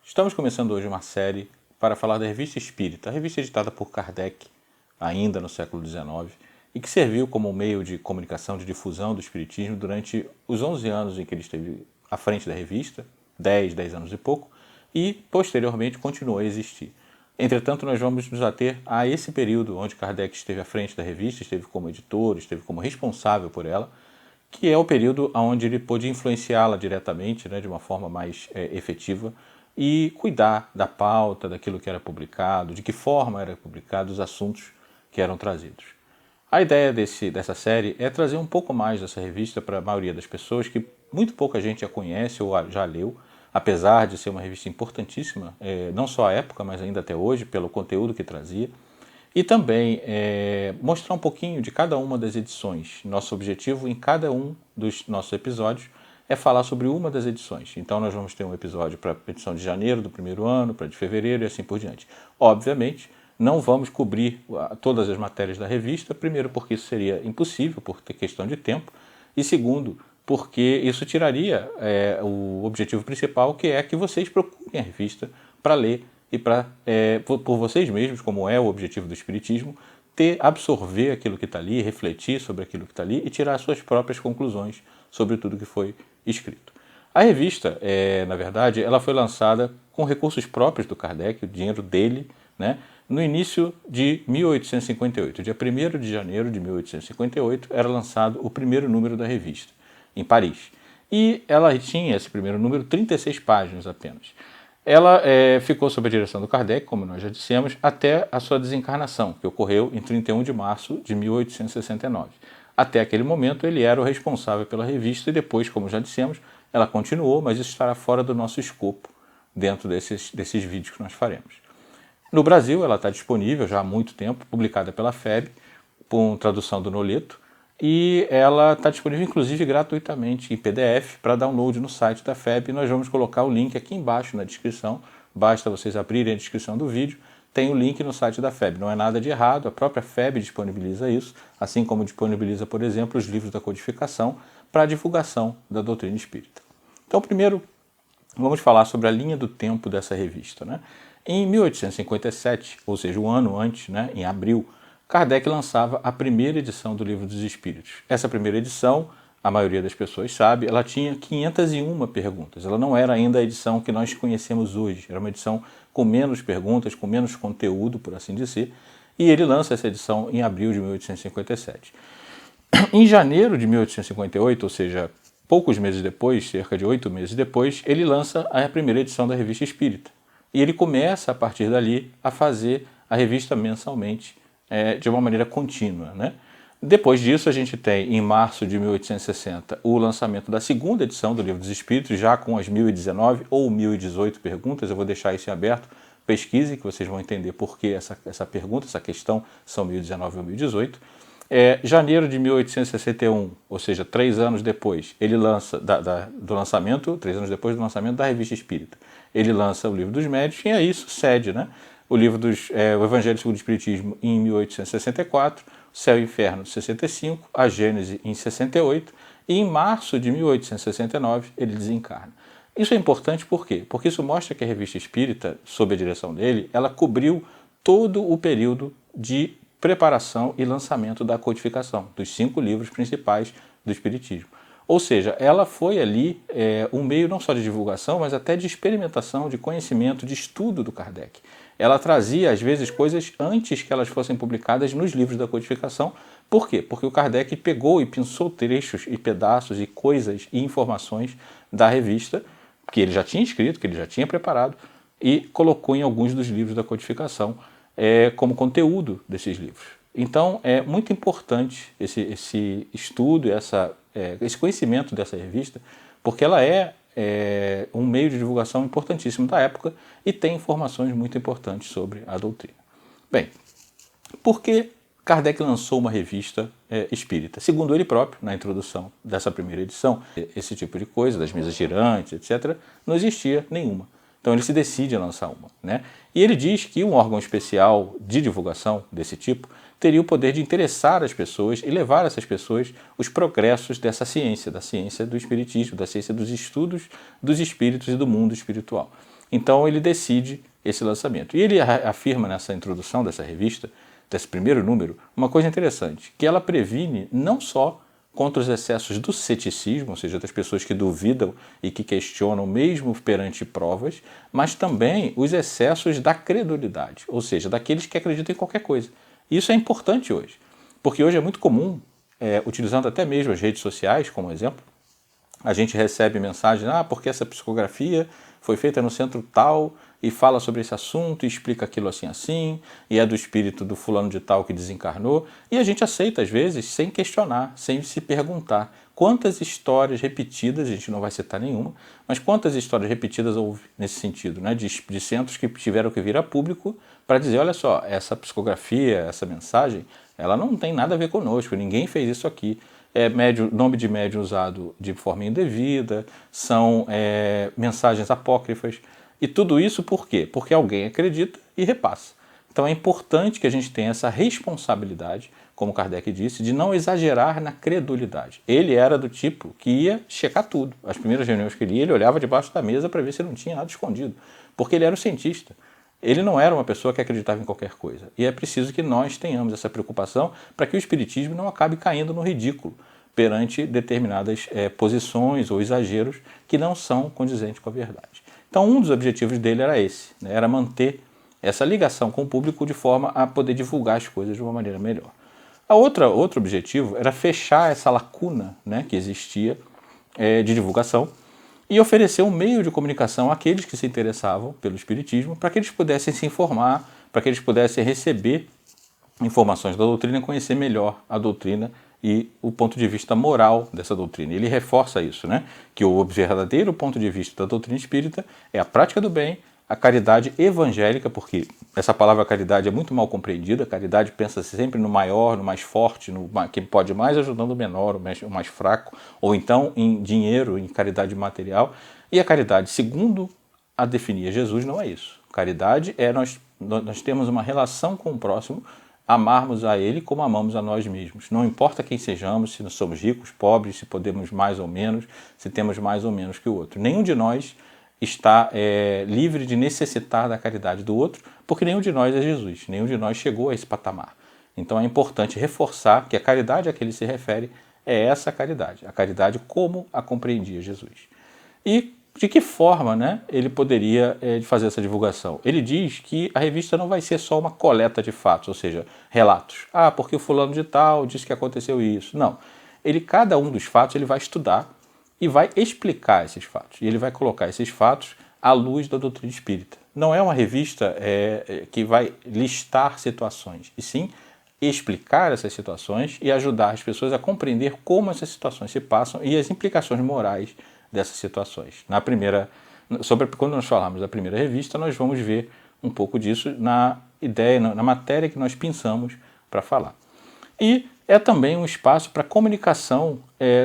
Estamos começando hoje uma série para falar da Revista Espírita, a revista editada por Kardec, ainda no século XIX, e que serviu como meio de comunicação, de difusão do Espiritismo durante os 11 anos em que ele esteve à frente da revista, 10 anos e pouco, e posteriormente continuou a existir. Entretanto, nós vamos nos ater a esse período onde Kardec esteve à frente da revista, esteve como editor, esteve como responsável por ela, que é o período onde ele pôde influenciá-la diretamente, de uma forma mais efetiva, e cuidar da pauta, daquilo que era publicado, de que forma era publicado, os assuntos que eram trazidos. A ideia dessa série é trazer um pouco mais dessa revista para a maioria das pessoas, que muito pouca gente a conhece ou já leu, apesar de ser uma revista importantíssima, não só à época, mas ainda até hoje, pelo conteúdo que trazia. E também mostrar um pouquinho de cada uma das edições. Nosso objetivo em cada um dos nossos episódios é falar sobre uma das edições. Então nós vamos ter um episódio para a edição de janeiro do primeiro ano, para de fevereiro e assim por diante. Obviamente, não vamos cobrir todas as matérias da revista, primeiro porque isso seria impossível, por ter questão de tempo, e segundo, porque isso tiraria o objetivo principal, que é que vocês procurem a revista para ler e para, por vocês mesmos, como é o objetivo do Espiritismo, absorver aquilo que está ali, refletir sobre aquilo que está ali e tirar suas próprias conclusões sobre tudo que foi escrito. A revista, na verdade, ela foi lançada com recursos próprios do Kardec, o dinheiro dele, no início de 1858. Dia 1º de janeiro de 1858 era lançado o primeiro número da revista, em Paris. E ela tinha, esse primeiro número, 36 páginas apenas. Ela ficou sob a direção do Kardec, como nós já dissemos, até a sua desencarnação, que ocorreu em 31 de março de 1869. Até aquele momento ele era o responsável pela revista e depois, como já dissemos, ela continuou, mas isso estará fora do nosso escopo dentro desses vídeos que nós faremos. No Brasil ela está disponível já há muito tempo, publicada pela FEB, com tradução do Noleto, e ela está disponível inclusive gratuitamente em PDF para download no site da FEB. E nós vamos colocar o link aqui embaixo na descrição, basta vocês abrirem a descrição do vídeo, tem o link no site da FEB, não é nada de errado, a própria FEB disponibiliza isso, assim como disponibiliza, por exemplo, os livros da codificação para a divulgação da doutrina espírita. Então, primeiro, vamos falar sobre a linha do tempo dessa revista. Em 1857, ou seja, um ano antes, em abril, Kardec lançava a primeira edição do Livro dos Espíritos. Essa primeira edição, a maioria das pessoas sabe, ela tinha 501 perguntas. Ela não era ainda a edição que nós conhecemos hoje. Era uma edição com menos perguntas, com menos conteúdo, por assim dizer. E ele lança essa edição em abril de 1857. Em janeiro de 1858, ou seja, poucos meses depois, cerca de 8 meses depois, ele lança a primeira edição da Revista Espírita. E ele começa, a partir dali, a fazer a revista mensalmente, de uma maneira contínua. Depois disso, a gente tem, em março de 1860, o lançamento da segunda edição do Livro dos Espíritos, já com as 1019 ou 1018 perguntas. Eu vou deixar isso em aberto, pesquise, que vocês vão entender por que essa pergunta, essa questão, são 1019 ou 1018. Janeiro de 1861, ou seja, 3 anos depois, ele lança, do lançamento, 3 anos depois do lançamento da Revista Espírita, ele lança o Livro dos Médiuns, e aí sucede, o livro o Evangelho segundo o Espiritismo em 1864, Céu e Inferno em 65, a Gênese em 68, e em março de 1869 ele desencarna. Isso é importante por quê? Porque isso mostra que a Revista Espírita, sob a direção dele, ela cobriu todo o período de preparação e lançamento da codificação, dos 5 livros principais do Espiritismo. Ou seja, ela foi ali um meio não só de divulgação, mas até de experimentação, de conhecimento, de estudo do Kardec. Ela trazia, às vezes, coisas antes que elas fossem publicadas nos livros da codificação. Por quê? Porque o Kardec pegou e pensou trechos e pedaços e coisas e informações da revista, que ele já tinha escrito, que ele já tinha preparado, e colocou em alguns dos livros da codificação como conteúdo desses livros. Então, é muito importante esse estudo, esse conhecimento dessa revista, porque ela é um meio de divulgação importantíssimo da época e tem informações muito importantes sobre a doutrina. Bem, por que Kardec lançou uma revista espírita? Segundo ele próprio, na introdução dessa primeira edição, esse tipo de coisa, das mesas girantes, etc., não existia nenhuma. Então ele se decide a lançar uma. E ele diz que um órgão especial de divulgação desse tipo teria o poder de interessar as pessoas e levar a essas pessoas os progressos dessa ciência, da ciência do espiritismo, da ciência dos estudos dos espíritos e do mundo espiritual. Então ele decide esse lançamento. E ele afirma nessa introdução dessa revista, desse primeiro número, uma coisa interessante, que ela previne não só contra os excessos do ceticismo, ou seja, das pessoas que duvidam e que questionam mesmo perante provas, mas também os excessos da credulidade, ou seja, daqueles que acreditam em qualquer coisa. E isso é importante hoje, porque hoje é muito comum, utilizando até mesmo as redes sociais como exemplo, a gente recebe mensagem, porque essa psicografia foi feita no centro tal e fala sobre esse assunto e explica aquilo assim assim, e é do espírito do fulano de tal que desencarnou, e a gente aceita às vezes sem questionar, sem se perguntar quantas histórias repetidas, a gente não vai citar nenhuma, mas quantas histórias repetidas houve nesse sentido, né, de centros que tiveram que vir a público para dizer, olha só, essa psicografia, essa mensagem, ela não tem nada a ver conosco, ninguém fez isso aqui. Nome de médium usado de forma indevida, são mensagens apócrifas, e tudo isso por quê? Porque alguém acredita e repassa. Então é importante que a gente tenha essa responsabilidade, como Kardec disse, de não exagerar na credulidade. Ele era do tipo que ia checar tudo. As primeiras reuniões que ele ia, ele olhava debaixo da mesa para ver se não tinha nada escondido, porque ele era um cientista. Ele não era uma pessoa que acreditava em qualquer coisa. E é preciso que nós tenhamos essa preocupação para que o espiritismo não acabe caindo no ridículo perante determinadas posições ou exageros que não são condizentes com a verdade. Então, um dos objetivos dele era esse, né? Era manter essa ligação com o público de forma a poder divulgar as coisas de uma maneira melhor. Outro objetivo era fechar essa lacuna, né, que existia de divulgação, e oferecer um meio de comunicação àqueles que se interessavam pelo espiritismo, para que eles pudessem se informar, para que eles pudessem receber informações da doutrina e conhecer melhor a doutrina e o ponto de vista moral dessa doutrina. Ele reforça isso, né? Que o verdadeiro ponto de vista da doutrina espírita é a prática do bem, a caridade evangélica, porque essa palavra caridade é muito mal compreendida. A caridade pensa-se sempre no maior, no mais forte, no que pode mais ajudando o menor, o mais fraco, ou então em dinheiro, em caridade material. E a caridade, segundo a definia Jesus, não é isso. Caridade é nós temos uma relação com o próximo, amarmos a ele como amamos a nós mesmos. Não importa quem sejamos, se nós somos ricos, pobres, se podemos mais ou menos, se temos mais ou menos que o outro. Nenhum de nós está livre de necessitar da caridade do outro, porque nenhum de nós é Jesus, nenhum de nós chegou a esse patamar. Então é importante reforçar que a caridade a que ele se refere é essa caridade, a caridade como a compreendia Jesus. E de que forma, né, ele poderia fazer essa divulgação? Ele diz que a revista não vai ser só uma coleta de fatos, ou seja, relatos. Porque o fulano de tal disse que aconteceu isso. Não. Cada um dos fatos ele vai estudar e vai explicar esses fatos. E ele vai colocar esses fatos à luz da doutrina espírita. Não é uma revista que vai listar situações, e sim explicar essas situações e ajudar as pessoas a compreender como essas situações se passam e as implicações morais dessas situações. Quando nós falarmos da primeira revista, nós vamos ver um pouco disso na matéria que nós pensamos para falar. E é também um espaço para comunicação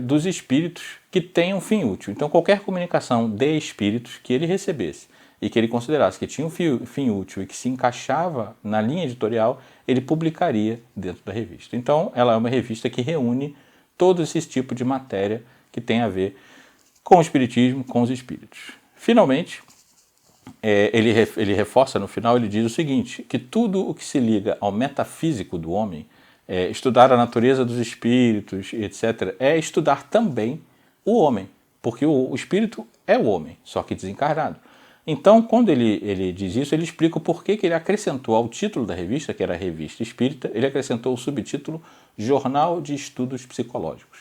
dos espíritos que tenham fim útil. Então, qualquer comunicação de espíritos que ele recebesse e que ele considerasse que tinha um fim útil e que se encaixava na linha editorial, ele publicaria dentro da revista. Então, ela é uma revista que reúne todo esse tipo de matéria que tem a ver com o espiritismo, com os espíritos. Finalmente, ele reforça no final, ele diz o seguinte, que tudo o que se liga ao metafísico do homem, estudar a natureza dos espíritos, etc., é estudar também o homem, porque o espírito é o homem, só que desencarnado. Então, quando ele diz isso, ele explica o porquê que ele acrescentou ao título da revista, que era a Revista Espírita, ele acrescentou o subtítulo Jornal de Estudos Psicológicos.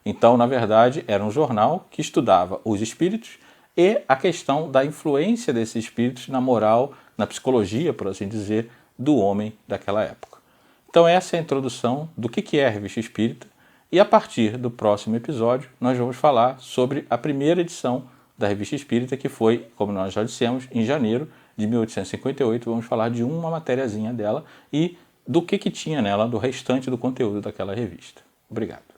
Então, na verdade, era um jornal que estudava os espíritos e a questão da influência desses espíritos na moral, na psicologia, por assim dizer, do homem daquela época. Então essa é a introdução do que é a Revista Espírita, e a partir do próximo episódio nós vamos falar sobre a primeira edição da Revista Espírita, que foi, como nós já dissemos, em janeiro de 1858, vamos falar de uma matériazinha dela e do que tinha nela, do restante do conteúdo daquela revista. Obrigado.